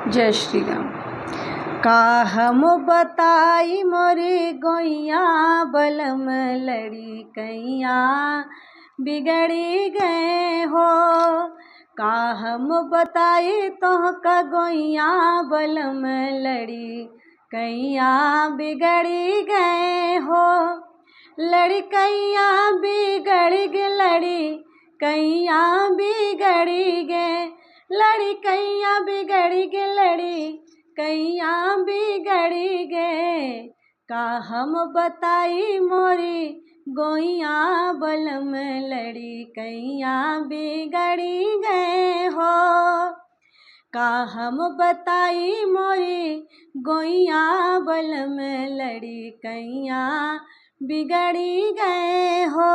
जय श्री राम। का हम बताई मोरी गोइया बलम लड़ी कैया बिगड़ी गए हो। का हम बताई तोहका गोइया बलम लड़ी कैया बिगड़ी गए हो। लड़कैया बिगड़ गे लड़ी कैया बिगड़ी गे, लड़कैया बिगड़ गे लड़ी कैया बिगड़ी गे। का हम बताई मोरी गोइया बलम लड़ी कैया बिगड़ी गए हो। का हम बताई मोरी गोइया बलम लड़ी कैया बिगड़ी गए हो।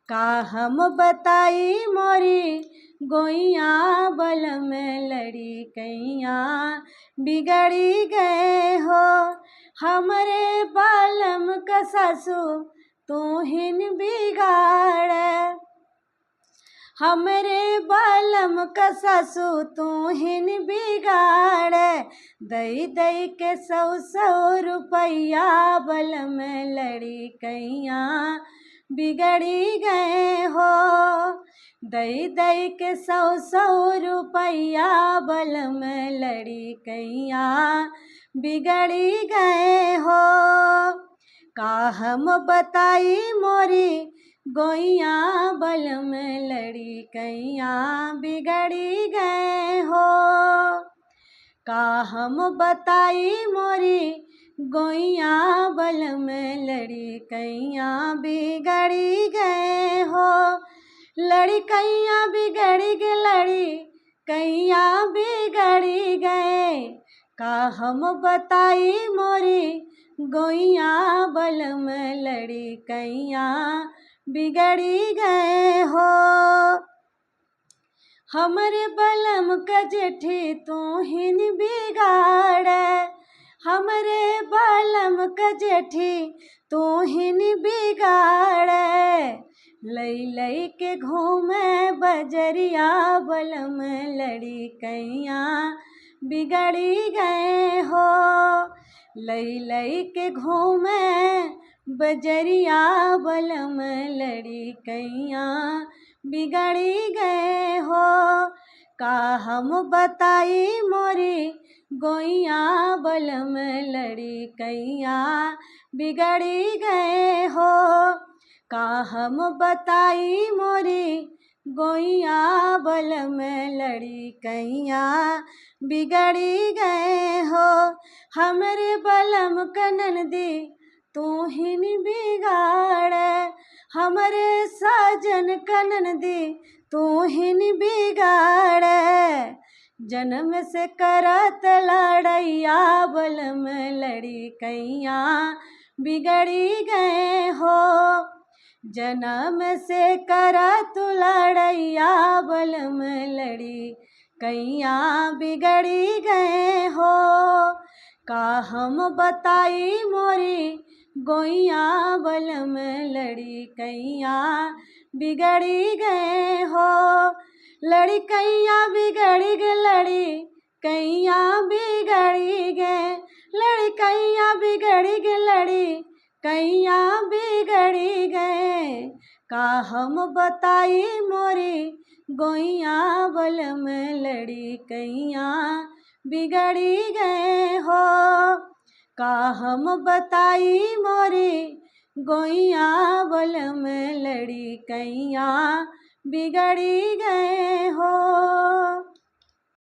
का हम बताई मोरी गोइया बलम लड़ी कैया बिगड़ी गए हो। हमरे बालम का सासू तू हिन बिगाड़, हमरे बालम का सासू तू हिन बिगाड़। दई दई के 100 रुपया बलम लड़ी कैया बिगड़ी गए हो। दई दई के 100 रुपया बलम लड़ी कैया बिगड़ी गए हो। का हम बताई मोरी गोइया बलम लड़ी कैया बिगड़ी गए हो। का हम बताई मोरी गोइया बलम लड़ी कैया बिगड़ी गए हो। लड़कैया बिगड़ी गे लड़ी कैया बिगड़ी गए। का हम बताई मोरी गोइया बलम लड़ी कैया बिगड़ी गए हो। हमरे बलम का जेठी तू हिन बिगाड़, हमरे बलम का जेठी तू हिन बिगाड़। लई लई के घूमे बजरिया बलम लड़ी कैया बिगड़ी गए हो। लई लई के घूमे बजरिया बलम लड़ी कैया बिगड़ी गए हो। का हम बताई मोरी गोइया बलम लड़ी कैया बिगड़ी गए हो। का हम बताई मोरी गोइया बलम लड़ी कैया बिगड़ी गए हो। हमरे बलम कनंदी तू हिन बिगाड़, हमरे साजन कनंदी तू हिन बिगाड़। जन्म से करत लड़ैया बलम लड़ी कैया बिगड़ी गए हो। जन्म से करत लड़ैया बलम लड़ी कैया बिगड़ी गए हो। का हम बताई मोरी गोइया बलम लड़ी कैया बिगड़ी गए हो। लड़कैया बिगड़ी गे लड़ी कैया बिगड़ी गे, लड़कैया बिगड़ी गे लड़ी कैया बिगड़ी गए। का हम बताई मोरी गोइया बलम लड़ी कैया बिगड़ी गए हो। का हम बताई मोरी गोइया बलम लड़ी कैया बिगड़ी गए हो।